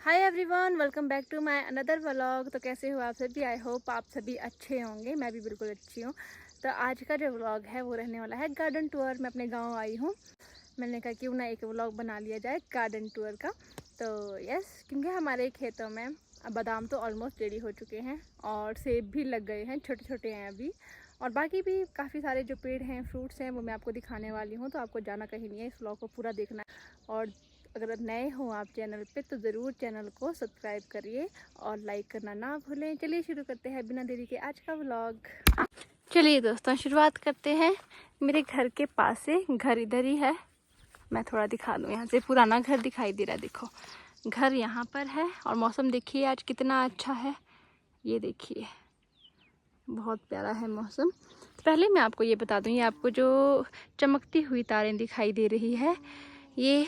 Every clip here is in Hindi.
Hi everyone, welcome back to my another vlog. तो कैसे हो आप सभी? आई होप आप सभी अच्छे होंगे। मैं भी बिल्कुल अच्छी हूँ। तो आज का जो व्लॉग है वो रहने वाला है गार्डन टूर। मैं अपने गांव आई हूँ। मैंने कहा क्यों ना एक व्लॉग बना लिया जाए गार्डन टूर का। तो यस, क्योंकि हमारे खेतों में बादाम तो ऑलमोस्ट रेडी हो चुके हैं और सेब भी लग गए हैं, छोटे छोटे हैं अभी। और बाकी भी काफ़ी सारे जो पेड़ हैं, फ्रूट्स हैं, वो मैं आपको दिखाने वाली हूँ। तो आपको जाना कहीं नहीं है, इस व्लॉग को पूरा देखना है। और अगर नए हो आप चैनल पे तो ज़रूर चैनल को सब्सक्राइब करिए और लाइक करना ना भूलें। चलिए शुरू करते हैं बिना देरी के आज का व्लॉग। चलिए दोस्तों, शुरुआत करते हैं। मेरे घर के पास से, घर इधर ही है, मैं थोड़ा दिखा दूँ। यहाँ से पुराना घर दिखाई दे रहा है, देखो घर यहाँ पर है। और मौसम देखिए आज कितना अच्छा है, ये देखिए बहुत प्यारा है मौसम। तो पहले मैं आपको ये बता दूँ, ये आपको जो चमकती हुई तारें दिखाई दे रही है ये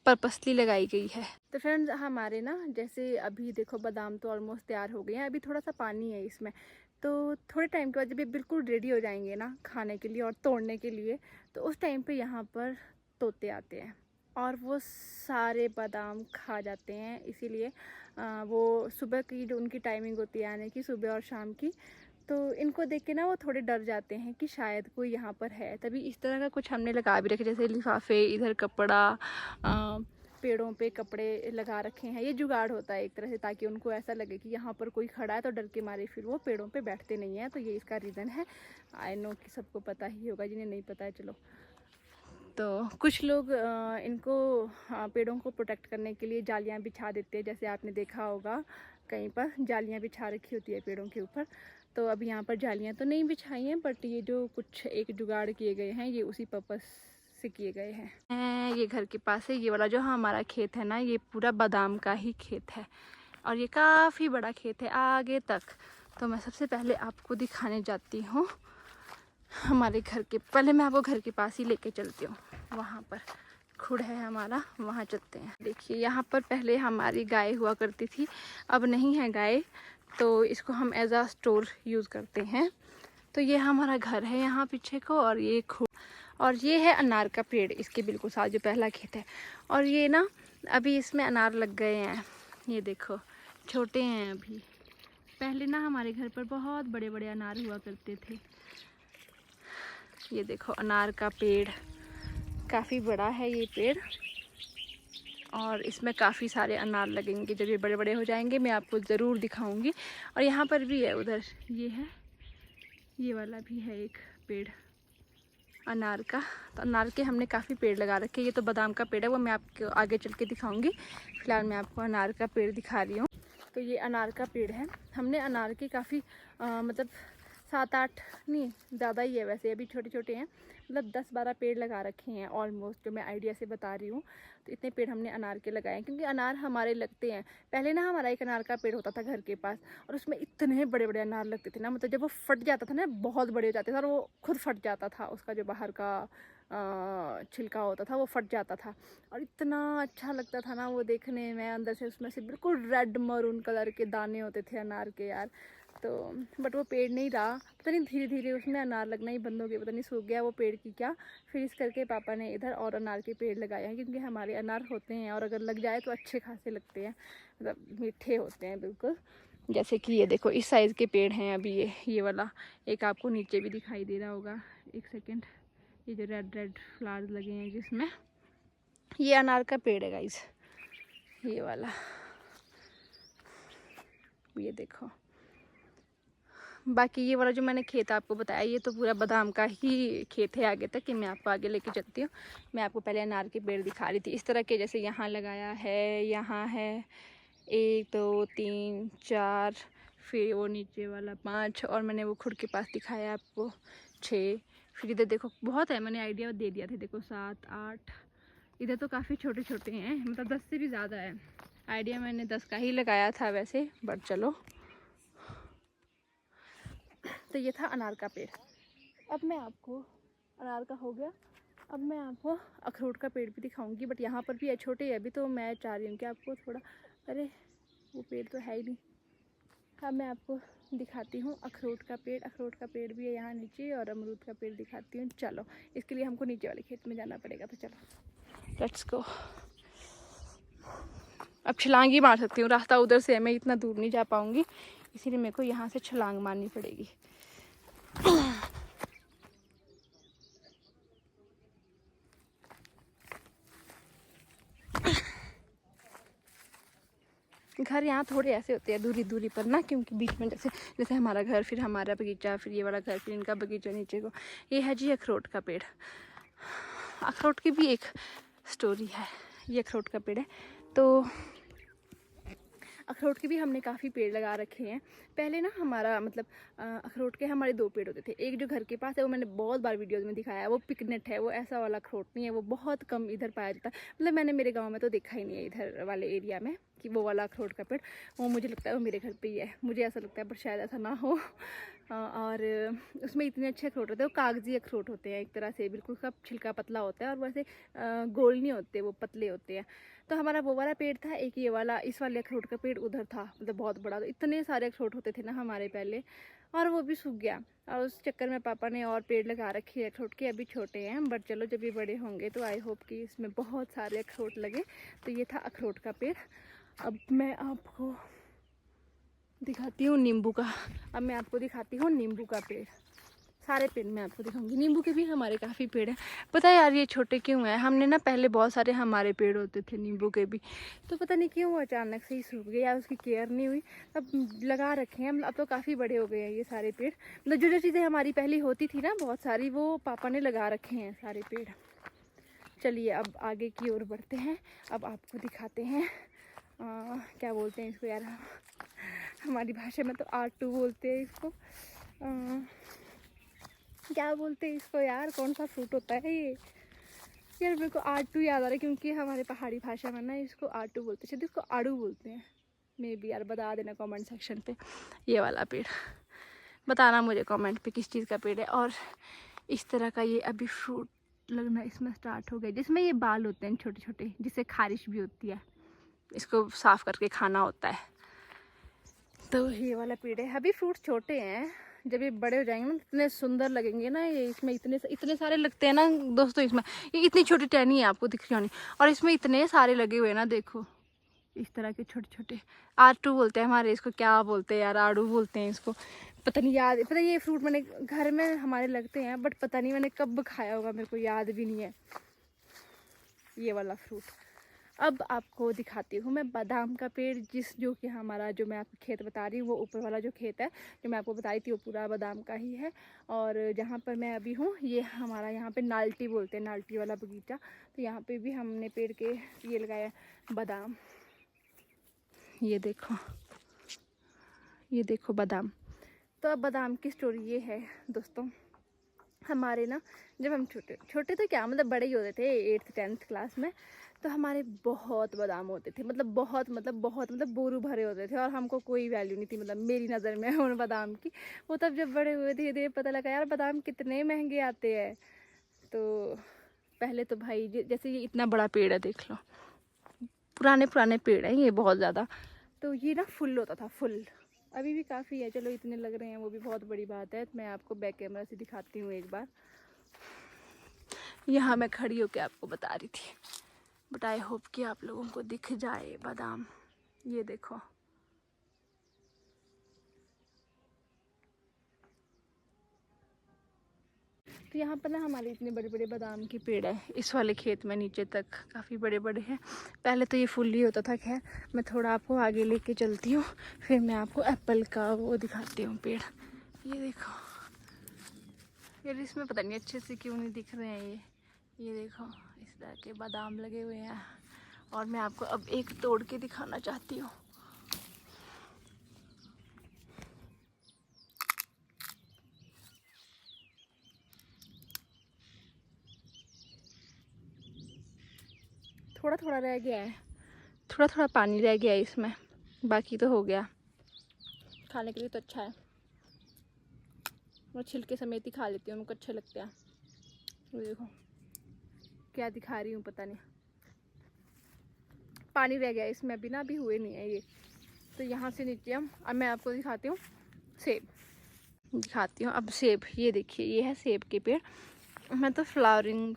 पर्पसली लगाई गई है। तो फ्रेंड्स, हमारे ना जैसे अभी देखो बादाम तो ऑलमोस्ट तैयार हो गए हैं। अभी थोड़ा सा पानी है इसमें, तो थोड़े टाइम के बाद जब ये बिल्कुल रेडी हो जाएंगे ना खाने के लिए और तोड़ने के लिए, तो उस टाइम पे यहाँ पर तोते आते हैं और वो सारे बादाम खा जाते हैं। इसीलिए वो सुबह की जो उनकी टाइमिंग होती है आने की, सुबह और शाम की, तो इनको देख के ना वो थोड़े डर जाते हैं कि शायद कोई यहाँ पर है। तभी इस तरह का कुछ हमने लगा भी रखे, जैसे लिफाफे, इधर कपड़ा, पेड़ों पे कपड़े लगा रखे हैं। ये जुगाड़ होता है एक तरह से, ताकि उनको ऐसा लगे कि यहाँ पर कोई खड़ा है, तो डर के मारे फिर वो पेड़ों पे बैठते नहीं हैं। तो ये इसका रीज़न है। आई नो कि सबको पता ही होगा, जिन्हें नहीं पता है चलो। तो कुछ लोग इनको पेड़ों को प्रोटेक्ट करने के लिए जालियाँ बिछा देते हैं। जैसे आपने देखा होगा कहीं पर जालियाँ बिछा रखी होती है पेड़ों के ऊपर। तो अभी यहाँ पर जालियाँ तो नहीं बिछाई हैं, बट ये जो कुछ एक जुगाड़ किए गए हैं ये उसी पर्पस से किए गए हैं। ये घर के पास है, ये वाला जो हमारा खेत है ना, ये पूरा बादाम का ही खेत है और ये काफ़ी बड़ा खेत है आगे तक। तो मैं सबसे पहले आपको दिखाने जाती हूँ हमारे घर के। पहले मैं आपको घर के पास ही लेके चलती हूँ, वहाँ पर खुड़ है हमारा, वहाँ चलते हैं। देखिए यहाँ पर पहले हमारी गाय हुआ करती थी, अब नहीं है गाय, तो इसको हम एज आ स्टोर यूज़ करते हैं। तो ये हमारा घर है यहाँ पीछे को, और ये खुड़, और ये है अनार का पेड़ इसके बिल्कुल साथ, जो पहला खेत है। और ये ना अभी इसमें अनार लग गए हैं, ये देखो छोटे हैं अभी। पहले ना हमारे घर पर बहुत बड़े बड़े अनार हुआ करते थे। ये देखो अनार का पेड़ काफ़ी बड़ा है ये पेड़, और इसमें काफ़ी सारे अनार लगेंगे। जब ये बड़े बड़े हो जाएंगे मैं आपको ज़रूर दिखाऊंगी। और यहाँ पर भी है, उधर ये है, ये वाला भी है एक पेड़ अनार का। तो अनार के हमने काफ़ी पेड़ लगा रखे। ये तो बादाम का पेड़ है, वो मैं आपको आगे चल के दिखाऊंगी। फिलहाल मैं आपको अनार का पेड़ दिखा रही हूँ। तो ये अनार का पेड़ है। हमने अनार के काफ़ी मतलब 7-8 नहीं, ज़्यादा ही है वैसे, अभी छोटे छोटे हैं, मतलब 10-12 पेड़ लगा रखे हैं ऑलमोस्ट, जो मैं आइडिया से बता रही हूँ। तो इतने पेड़ हमने अनार के लगाए हैं, क्योंकि अनार हमारे लगते हैं। पहले ना हमारा एक अनार का पेड़ होता था घर के पास, और उसमें इतने बड़े बड़े अनार लगते थे ना, मतलब जब वो फट जाता था ना, बहुत बड़े हो जाते थे और वो खुद फट जाता था, उसका जो बाहर का छिलका होता था वो फट जाता था। और इतना अच्छा लगता था ना वो देखने में, अंदर से उसमें से बिल्कुल रेड मरून कलर के दाने होते थे अनार के यार। तो बट वो पेड़ नहीं रहा, पता नहीं धीरे धीरे उसमें अनार लगना ही बंद हो गया, पता नहीं सूख गया वो पेड़ की क्या। फिर इस करके पापा ने इधर और अनार के पेड़ लगाए हैं, क्योंकि हमारे अनार होते हैं और अगर लग जाए तो अच्छे खासे लगते हैं, मतलब मीठे होते हैं बिल्कुल। जैसे कि ये देखो इस साइज़ के पेड़ हैं अभी, ये वाला एक आपको नीचे भी दिखाई दे रहा होगा, एक सेकेंड, ये जो रेड रेड फ्लावर्स लगे हैं जिसमें, ये अनार का पेड़ है गाइस, ये वाला, ये देखो। बाकी ये वाला जो मैंने खेत आपको बताया, ये तो पूरा बादाम का ही खेत है आगे तक, कि मैं आपको आगे लेके चलती हूँ। मैं आपको पहले अनार के पेड़ दिखा रही थी इस तरह के, जैसे यहाँ लगाया है, यहाँ है 1 2 3 4, फिर वो नीचे वाला 5, और मैंने वो खुद के पास दिखाया आपको 6। फिर इधर देखो बहुत है, मैंने आइडिया दे दिया था, देखो 7 8। इधर तो काफ़ी छोटे छोटे हैं, मतलब 10 से भी ज़्यादा है। आइडिया मैंने 10 का ही लगाया था वैसे, बट चलो। तो ये था अनार का पेड़। अब मैं आपको, अनार का हो गया, अब मैं आपको अखरोट का पेड़ भी दिखाऊंगी, बट यहाँ पर भी है, छोटे है अभी। तो मैं चाह रही हूँ कि आपको थोड़ा, अरे वो पेड़ तो है ही नहीं। अब मैं आपको दिखाती हूँ अखरोट का पेड़। अखरोट का पेड़ भी है यहाँ नीचे, और अमरूद का पेड़ दिखाती हूँ। चलो, इसके लिए हमको नीचे वाले खेत में जाना पड़ेगा, तो चलो लेट्स गो। अब छलांग ही मार सकती हूँ, रास्ता उधर से है, मैं इतना दूर नहीं जा पाऊँगी, इसीलिए मेरे को यहाँ से छलांग मारनी पड़ेगी। घर यहाँ थोड़े ऐसे होते हैं दूरी दूरी पर ना, क्योंकि बीच में जैसे जैसे हमारा घर, फिर हमारा बगीचा, फिर ये वाला घर, फिर इनका बगीचा नीचे को। ये है जी अखरोट का पेड़। अखरोट की भी एक स्टोरी है। ये अखरोट का पेड़ है, तो अखरोट के भी हमने काफ़ी पेड़ लगा रखे हैं। पहले ना हमारा मतलब अखरोट के हमारे 2 पेड़ होते थे। एक जो घर के पास है वो मैंने बहुत बार वीडियोज़ में दिखाया है, वो पिकनेट है, वो ऐसा वाला अखरोट नहीं है, वो बहुत कम इधर पाया जाता है। मतलब मैंने मेरे गांव में तो देखा ही नहीं है इधर वाले एरिया में कि वो वाला अखरोट का पेड़। वो मुझे लगता है वो मेरे घर पे ही है, मुझे ऐसा लगता है, पर शायद ऐसा ना हो। और उसमें इतने अच्छे अखरोट होते हैं, वो कागजी अखरोट होते हैं एक तरह से, बिल्कुल उसका छिलका पतला होता है और वैसे गोल नहीं होते, वो पतले होते हैं। तो हमारा वो वाला पेड़ था, एक ये वाला, इस वाले अखरोट का पेड़ उधर था, मतलब बहुत बड़ा। तो इतने सारे अखरोट होते थे ना हमारे पहले, और वो भी सूख गया। और उस चक्कर में पापा ने और पेड़ लगा रखे हैं अखरोट के। अभी छोटे हैं, बट चलो जब ये बड़े होंगे तो आई होप कि इसमें बहुत सारे अखरोट लगे। तो ये था अखरोट का पेड़। अब मैं आपको दिखाती हूँ नींबू का। अब मैं आपको दिखाती हूँ नींबू का पेड़। सारे पेड़ मैं आपको दिखाऊंगी। नींबू के भी हमारे काफ़ी पेड़ हैं। पता है यार ये छोटे क्यों हैं? हमने ना पहले बहुत सारे हमारे पेड़ होते थे नींबू के भी, तो पता नहीं क्यों अचानक से ही सूख गए या उसकी केयर नहीं हुई। अब लगा रखे हैं, अब तो काफ़ी बड़े हो गए हैं ये सारे पेड़। मतलब जो जो चीज़ें हमारी पहले होती थी ना बहुत सारी, वो पापा ने लगा रखे हैं सारे पेड़। चलिए अब आगे की ओर बढ़ते हैं। अब आपको दिखाते हैं क्या बोलते हैं इसको यार, हमारी भाषा में तो R2 बोलते हैं इसको। क्या बोलते हैं इसको यार, कौन सा फ्रूट होता है ये यार? मेरे को R2 याद आ रहा है, क्योंकि हमारे पहाड़ी भाषा में ना इसको R2 बोलते हैं, शायद इसको आड़ू बोलते हैं मे बी। यार बता देना कमेंट सेक्शन पे ये वाला पेड़, बताना मुझे कमेंट पे किस चीज़ का पेड़ है। और इस तरह का ये अभी फ्रूट लगना इसमें स्टार्ट हो गया, जिसमें ये बाल होते हैं छोटे छोटे, जिससे खारिश भी होती है, इसको साफ़ करके खाना होता है। तो ये वाला पेड़ है। अभी फ्रूट छोटे हैं, जब ये बड़े हो जाएंगे ना इतने सुंदर लगेंगे ना ये। इसमें इतने सारे लगते हैं ना दोस्तों। इसमें ये इतनी छोटी टहनी है, आपको दिख रही होनी, और इसमें इतने सारे लगे हुए हैं ना, देखो इस तरह के छोटे छोटे। R2 बोलते हैं हमारे इसको, क्या बोलते हैं यार, आड़ू बोलते हैं इसको, पता नहीं याद। पता ये फ्रूट मैंने घर में हमारे लगते हैं, बट पता नहीं मैंने कब खाया होगा, मेरे को याद भी नहीं है ये वाला फ्रूट। अब आपको दिखाती हूँ मैं बादाम का पेड़, जो कि हमारा, जो मैं आपको खेत बता रही हूँ, वो ऊपर वाला जो खेत है जो मैं आपको बता रही थी, वो पूरा बादाम का ही है। और जहाँ पर मैं अभी हूँ ये हमारा, यहाँ पे नाल्टी बोलते हैं, नाल्टी वाला बगीचा। तो यहाँ पे भी हमने पेड़ के ये लगाया बादाम। ये देखो, ये देखो बादाम। तो अब बादाम की स्टोरी ये है दोस्तों, हमारे ना जब हम छोटे छोटे तो क्या मतलब बड़े ही होते थे 8th 10th क्लास में, तो हमारे बहुत बादाम होते थे। मतलब बहुत बोरू भरे होते थे, और हमको कोई वैल्यू नहीं थी, मतलब मेरी नज़र में उन बादाम की। वो तब जब बड़े हुए धीरे धीरे पता लगा यार बादाम कितने महंगे आते हैं। तो पहले तो भाई जैसे ये इतना बड़ा पेड़ है, देख लो, पुराने पुराने पेड़ हैं ये बहुत ज़्यादा। तो ये ना फुल होता था, फुल। अभी भी काफ़ी है, चलो इतने लग रहे हैं वो भी बहुत बड़ी बात है। मैं आपको बैक कैमरा से दिखाती हूँ एक बार। यहाँ मैं खड़ी होकर आपको बता रही थी, बट आई होप कि आप लोगों को दिख जाए बादाम। ये देखो, तो यहाँ पर ना हमारे इतने बड़े बड़े बादाम के पेड़ है इस वाले खेत में, नीचे तक काफ़ी बड़े बड़े हैं। पहले तो ये फुल ही होता था। खैर मैं थोड़ा आपको आगे लेके चलती हूँ, फिर मैं आपको एप्पल का वो दिखाती हूँ पेड़। ये देखो यार, इसमें पता नहीं अच्छे से क्यों नहीं दिख रहे हैं ये देखो इस तरह के बादाम लगे हुए हैं। और मैं आपको अब एक तोड़ के दिखाना चाहती हूँ। थोड़ा थोड़ा रह गया है, थोड़ा थोड़ा पानी रह गया है इसमें, बाकी तो हो गया। खाने के लिए तो अच्छा है, मैं छिलके समेत ही खा लेती हूँ, उनको अच्छे लगते हैं। ये देखो क्या दिखा रही हूँ पता नहीं, पानी रह गया इसमें, अभी ना अभी हुए नहीं है ये। तो यहाँ से नीचे हम, अब मैं आपको दिखाती हूँ सेब, दिखाती हूँ अब सेब। ये देखिए ये है सेब के पेड़। मैं तो फ्लावरिंग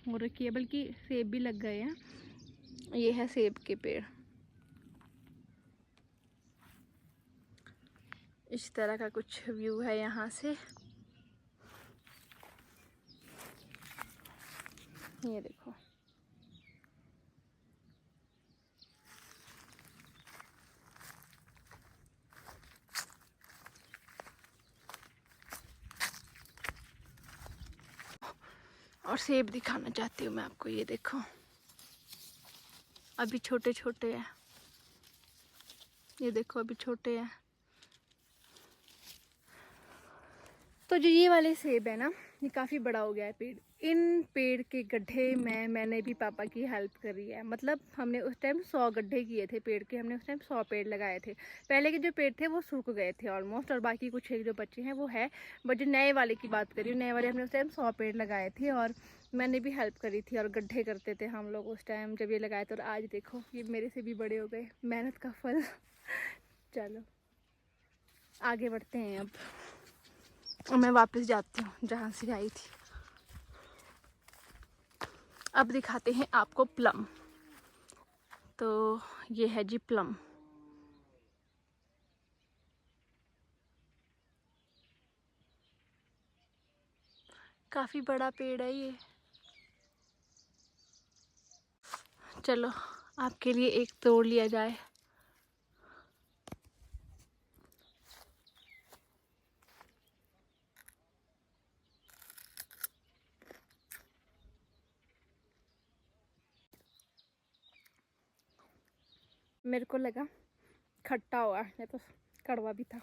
हो रखी है, बल्कि सेब भी लग गए हैं। ये है सेब के पेड़। इस तरह का कुछ व्यू है यहाँ से। ये देखो, और सेब दिखाना चाहती हूँ मैं आपको। ये देखो, अभी छोटे छोटे हैं। ये देखो, अभी छोटे हैं। तो जो ये वाले सेब है ना, ये काफ़ी बड़ा हो गया है पेड़। इन पेड़ के गड्ढे में मैंने भी पापा की हेल्प करी है। मतलब हमने उस टाइम 100 गड्ढे किए थे पेड़ के। हमने उस टाइम 100 पेड़ लगाए थे। पहले के जो पेड़ थे वो सूख गए थे ऑलमोस्ट, और बाकी कुछ एक जो बच्चे हैं वो है। बट जो नए वाले की बात करी हूँ, नए वाले हमने उस टाइम 100 पेड़ लगाए थे और मैंने भी हेल्प करी थी। और गड्ढे करते थे हम लोग उस टाइम जब ये लगाए थे। और आज देखो, ये मेरे से भी बड़े हो गए, मेहनत का फल। चलो आगे बढ़ते हैं अब, और मैं वापस जाती हूँ जहाँ से आई थी। अब दिखाते हैं आपको प्लम। तो ये है जी प्लम। काफ़ी बड़ा पेड़ है ये। चलो आपके लिए एक तोड़ लिया जाए। मेरे को लगा खट्टा होगा, या तो कड़वा भी था।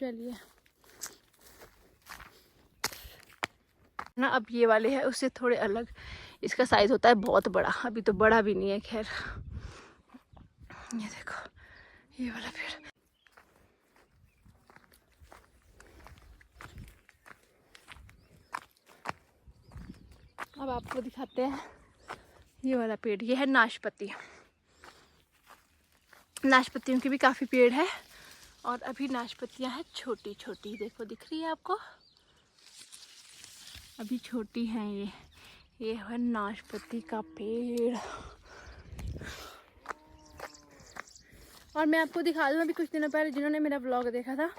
चलिए ना, अब ये वाले हैं उससे थोड़े अलग। इसका साइज होता है बहुत बड़ा, अभी तो बड़ा भी नहीं है। खैर, ये देखो, ये वाला पेड़। अब आपको दिखाते हैं ये वाला पेड़। ये है नाशपाती। नाशपातियों के भी काफ़ी पेड़ है, और अभी नाशपतियाँ हैं छोटी छोटी। देखो, दिख रही है आपको? अभी छोटी हैं ये है नाशपाती का पेड़। और मैं आपको दिखा दूँ, अभी कुछ दिनों पहले जिन्होंने मेरा ब्लॉग देखा था,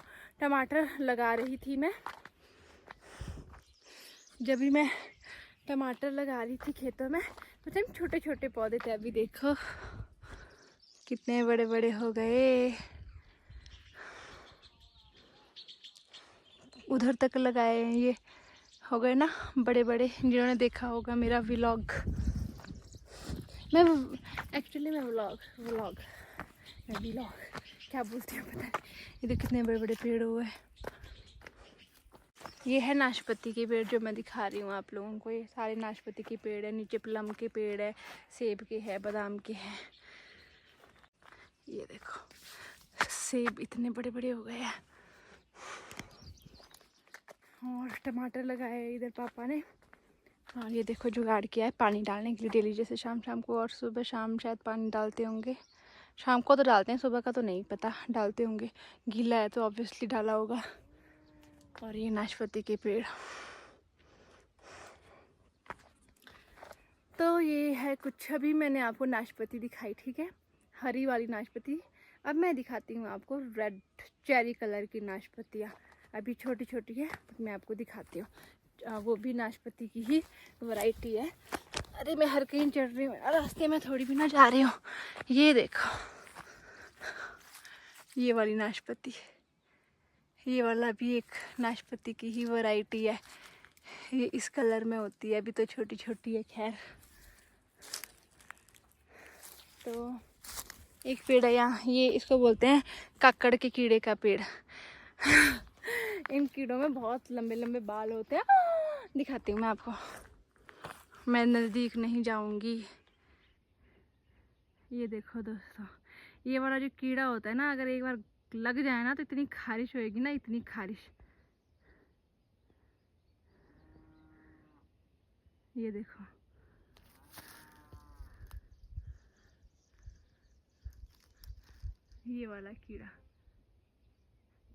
टमाटर लगा रही थी मैं। जब भी मैं टमाटर लगा रही थी खेतों में, तो टाइम छोटे छोटे पौधे थे। अभी देखो कितने बड़े बड़े हो गए। उधर तक लगाए हैं, ये हो गए ना बड़े बड़े। जिन्होंने देखा होगा मेरा व्लॉग, मैं एक्चुअली मैं व्लॉग क्या बोलती हूँ पता है। ये देखो कितने बड़े बड़े पेड़ हुए। ये है नाशपाती के पेड़ जो मैं दिखा रही हूँ आप लोगों को। ये सारे नाशपाती के पेड़ है। नीचे प्लम के पेड़ है, सेब के है, बादाम के हैं। ये देखो, सेब इतने बड़े बड़े हो गए हैं। और टमाटर लगाए इधर पापा ने। और ये देखो जुगाड़ किया है पानी डालने के लिए डेली, जैसे शाम शाम को और सुबह शाम शायद पानी डालते होंगे। शाम को तो डालते हैं, सुबह का तो नहीं पता, डालते होंगे। गीला है तो ऑब्वियसली डाला होगा। और ये नाशपाती के पेड़। तो ये है कुछ। अभी मैंने आपको नाशपाती दिखाई, ठीक है, हरी वाली नाशपाती। अब मैं दिखाती हूँ आपको रेड चेरी कलर की नाशपतियाँ। अभी छोटी छोटी है, मैं आपको दिखाती हूँ। वो भी नाशपाती की ही वैरायटी है। अरे मैं हर कहीं चढ़ रही हूँ, रास्ते में थोड़ी भी ना जा रही हूँ। ये देखो, ये वाली नाशपाती, ये वाला भी एक नाशपाती की ही वैरायटी है। ये इस कलर में होती है, अभी तो छोटी छोटी है। खैर, तो एक पेड़ है यहाँ, ये इसको बोलते हैं काकड़ के कीड़े का पेड़। इन कीड़ों में बहुत लंबे लंबे बाल होते हैं। दिखाती हूँ मैं आपको, मैं नज़दीक नहीं जाऊंगी। ये देखो दोस्तों, ये वाला जो कीड़ा होता है ना, अगर एक बार लग जाए ना तो इतनी खारिश होएगी ना, इतनी खारिश। ये देखो, ये वाला कीड़ा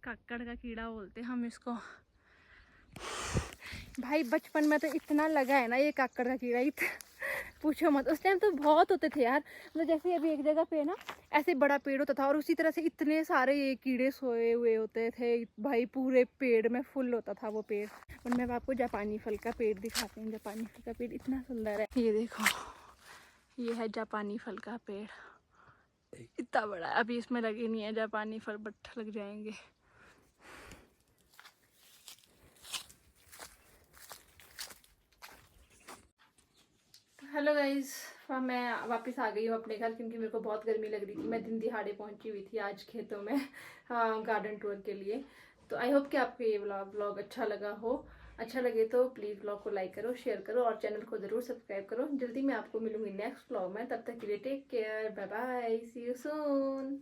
काकड़ का कीड़ा बोलते हैं हम इसको। भाई बचपन में तो इतना लगा है ना ये काकड़ का कीड़ा, पूछो मत। उस टाइम तो बहुत होते थे यार, मतलब जैसे अभी एक जगह पे ना ऐसे बड़ा पेड़ होता था और उसी तरह से इतने सारे ये कीड़े सोए हुए होते थे भाई, पूरे पेड़ में फुल होता था वो पेड़। और मैं आपको जापानी फल का पेड़ दिखाती हूँ। जापानी फल का पेड़ इतना सुंदर है, ये देखो, ये है जापानी फल का पेड़, इतना बड़ा है। अभी इसमें लगे नहीं है जापानी फल, बट लग जाएंगे। हेलो गाइस, मैं वापस आ गई हूँ अपने घर, क्योंकि मेरे को बहुत गर्मी लग रही थी। मैं दिन दिहाड़े पहुंची हुई थी आज खेतों में गार्डन टूर के लिए। तो आई होप कि आपको ये व्लॉग अच्छा लगा हो। अच्छा लगे तो प्लीज़ व्लॉग को लाइक करो, शेयर करो और चैनल को ज़रूर सब्सक्राइब करो। जल्दी मैं आपको मिलूंगी नेक्स्ट व्लॉग में, तब तक के लिए take care, bye bye, see you soon.